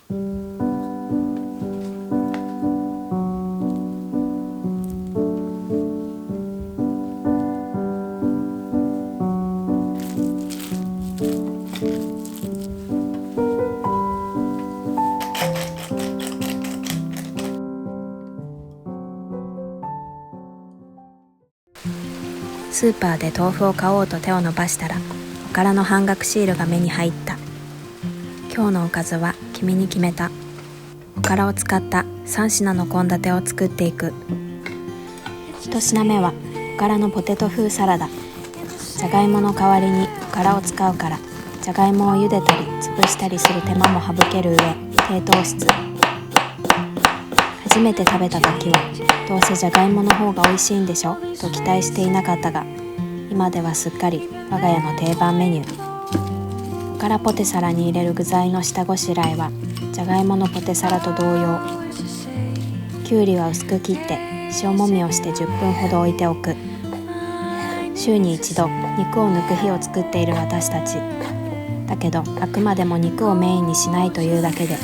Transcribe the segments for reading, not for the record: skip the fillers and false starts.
スーパーで豆腐を買おうと手を伸ばしたら、おからの半額シールが目に入った。今日のおかずは君に決めた。おからを使った3品の献立を作っていく。1品目はおからのポテト風サラダ。じゃがいもの代わりにおからを使うから、じゃがいもを茹でたり潰したりする手間も省ける上、低糖質。初めて食べた時は、どうせじゃがいもの方が美味しいんでしょと期待していなかったが、今ではすっかり我が家の定番メニュー。おからポテサラに入れる具材の下ごしらえはじゃがいものポテサラと同様。きゅうりは薄く切って塩もみをして10分ほど置いておく。週に一度肉を抜く日を作っている私たちだけど、あくまでも肉をメインにしないというだけで、だ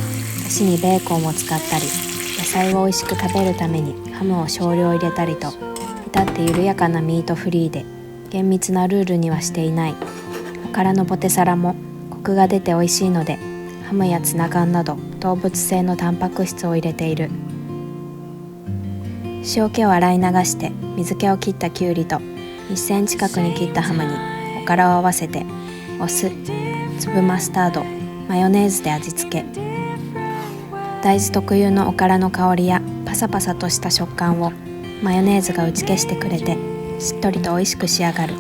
しにベーコンを使ったり、野菜を美味しく食べるためにハムを少量入れたりと、至って緩やかなミートフリーで厳密なルールにはしていない。おからのポテサラもコクが出て美味しいので、ハムやツナ缶など動物性のタンパク質を入れている。塩気を洗い流して水気を切ったきゅうりと1センチ角に切ったハムにおからを合わせて、お酢、粒マスタード、マヨネーズで味付け。大豆特有のおからの香りやパサパサとした食感をマヨネーズが打ち消してくれて、しっとりと美味しく仕上がる。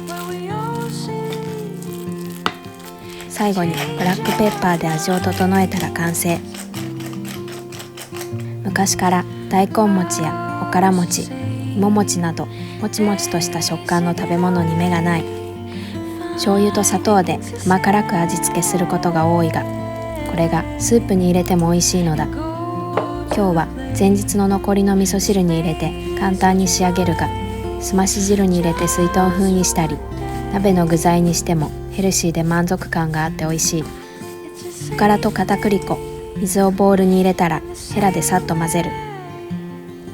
最後にブラックペッパーで味を整えたら完成。昔から大根餅やおから餅、芋餅などもちもちとした食感の食べ物に目がない。醤油と砂糖で甘辛く味付けすることが多いが、これがスープに入れても美味しいのだ。今日は前日の残りの味噌汁に入れて簡単に仕上げるが、すまし汁に入れてすいとん風にしたり、鍋の具材にしてもヘルシーで満足感があって美味しい。おからと片栗粉、水をボウルに入れたらヘラでさっと混ぜる。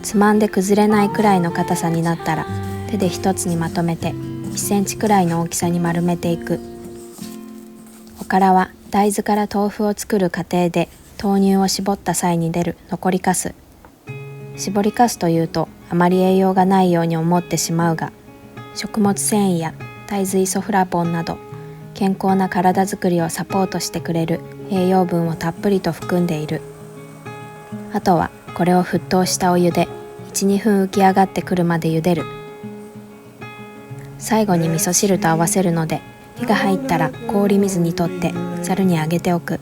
つまんで崩れないくらいの硬さになったら、手で一つにまとめて1センチくらいの大きさに丸めていく。おからは大豆から豆腐を作る過程で豆乳を絞った際に出る残りかす。絞りかすというとあまり栄養がないように思ってしまうが、食物繊維や大豆イソフラボンなど健康な体づくりをサポートしてくれる栄養分をたっぷりと含んでいる。あとはこれを沸騰したお湯で 1,2 分浮き上がってくるまで茹でる。最後に味噌汁と合わせるので、火が入ったら氷水にとってざるにあげておく。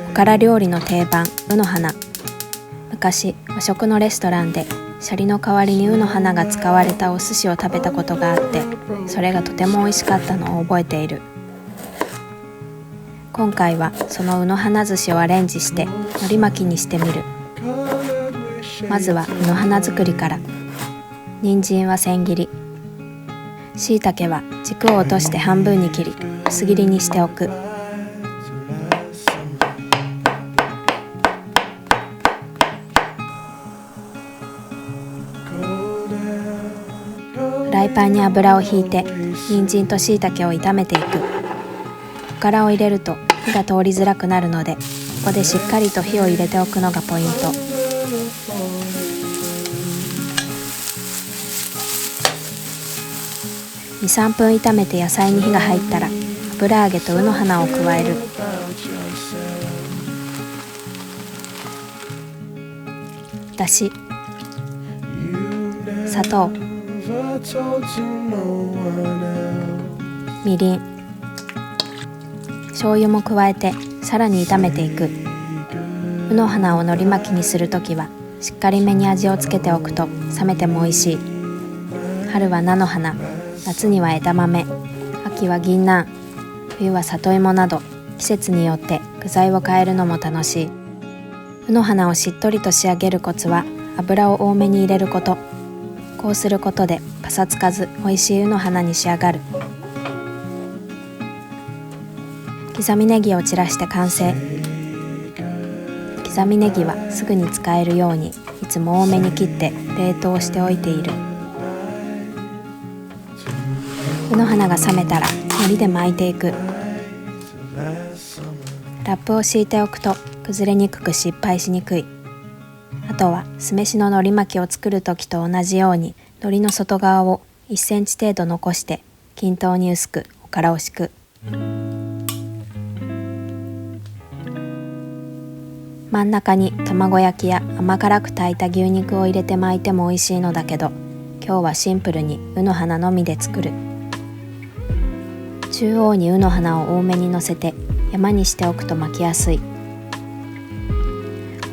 おから料理の定番、卯の花。昔和食のレストランでシャリの代わりに卯の花が使われたお寿司を食べたことがあって、それがとても美味しかったのを覚えている。今回はその卯の花寿司をアレンジして海苔巻きにしてみる。まずは卯の花作りから。人参は千切り、椎茸は軸を落として半分に切り薄切りにしておく。フライパンに油をひいて人参と椎茸を炒めていく。おからを入れると火が通りづらくなるので、ここでしっかりと火を入れておくのがポイント。2、3分炒めて野菜に火が入ったら、油揚げと卯の花を加える。だし、砂糖、みりん、醤油も加えてさらに炒めていく。卯の花を海苔巻きにするときはしっかりめに味をつけておくと冷めても美味しい。春は菜の花、夏には枝豆、秋は銀杏、冬は里芋など季節によって具材を変えるのも楽しい。卯の花をしっとりと仕上げるコツは油を多めに入れること。こうすることでパサつかず美味しい卯の花に仕上がる。刻みネギを散らして完成。刻みネギはすぐに使えるようにいつも多めに切って冷凍しておいている。卯の花が冷めたら海苔で巻いていく。ラップを敷いておくと崩れにくく失敗しにくい。あとは酢飯の海苔巻きを作る時と同じように海苔の外側を1センチ程度残して均等に薄くおからを敷く。真ん中に卵焼きや甘辛く炊いた牛肉を入れて巻いても美味しいのだけど、今日はシンプルに卯の花のみで作る。中央に卯の花を多めに乗せて山にしておくと巻きやすい。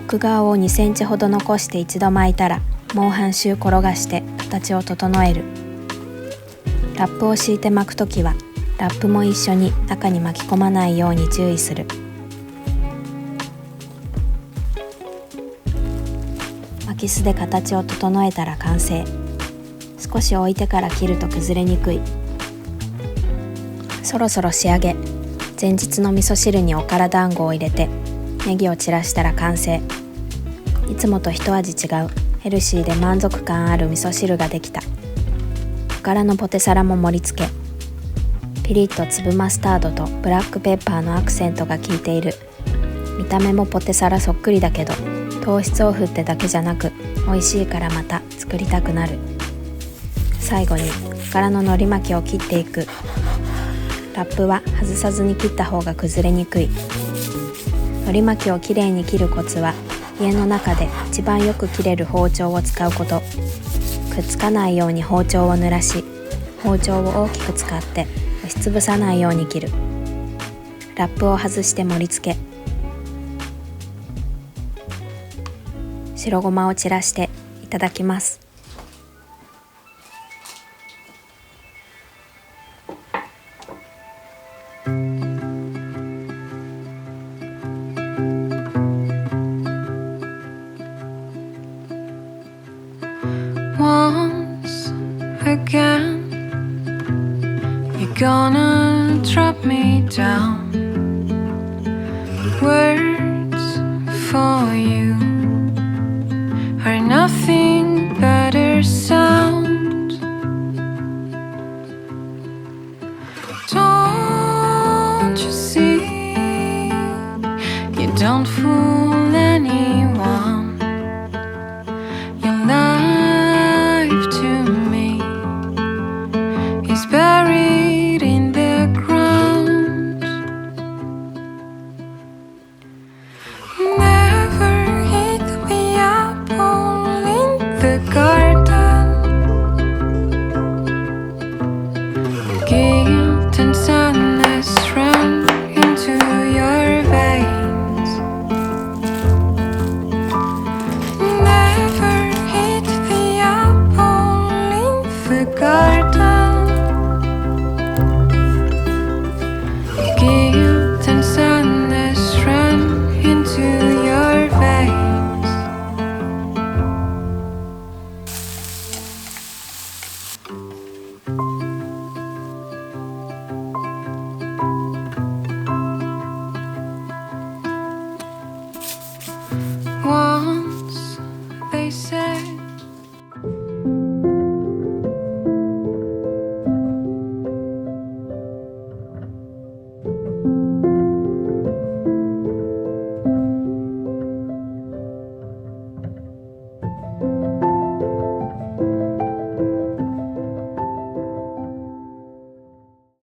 奥側を2センチほど残して一度巻いたらもう半周転がして形を整える。ラップを敷いて巻くときはラップも一緒に中に巻き込まないように注意する。巻きすで形を整えたら完成。少し置いてから切ると崩れにくい。そろそろ仕上げ。前日の味噌汁におから団子を入れてネギを散らしたら完成。いつもと一味違うヘルシーで満足感ある味噌汁ができた。おからのポテサラも盛り付け。ピリッと粒マスタードとブラックペッパーのアクセントが効いている。見た目もポテサラそっくりだけど糖質オフってだけじゃなく美味しいからまた作りたくなる。最後におからの海苔巻きを切っていく。ラップは外さずに切った方が崩れにくい。海苔巻きをきれいに切るコツは家の中で一番よく切れる包丁を使うこと。くっつかないように包丁を濡らし、包丁を大きく使って押しつぶさないように切る。ラップを外して盛り付け。白ごまを散らしていただきます。Once again, you're gonna drop me down. Words for you are nothing but a sound. Don't you see? You don't fool anyone. Your life to me is buried in the ground. Never hit the apple in the garden. Guilt and sadness run into your veins. Never hit the apple in the garden.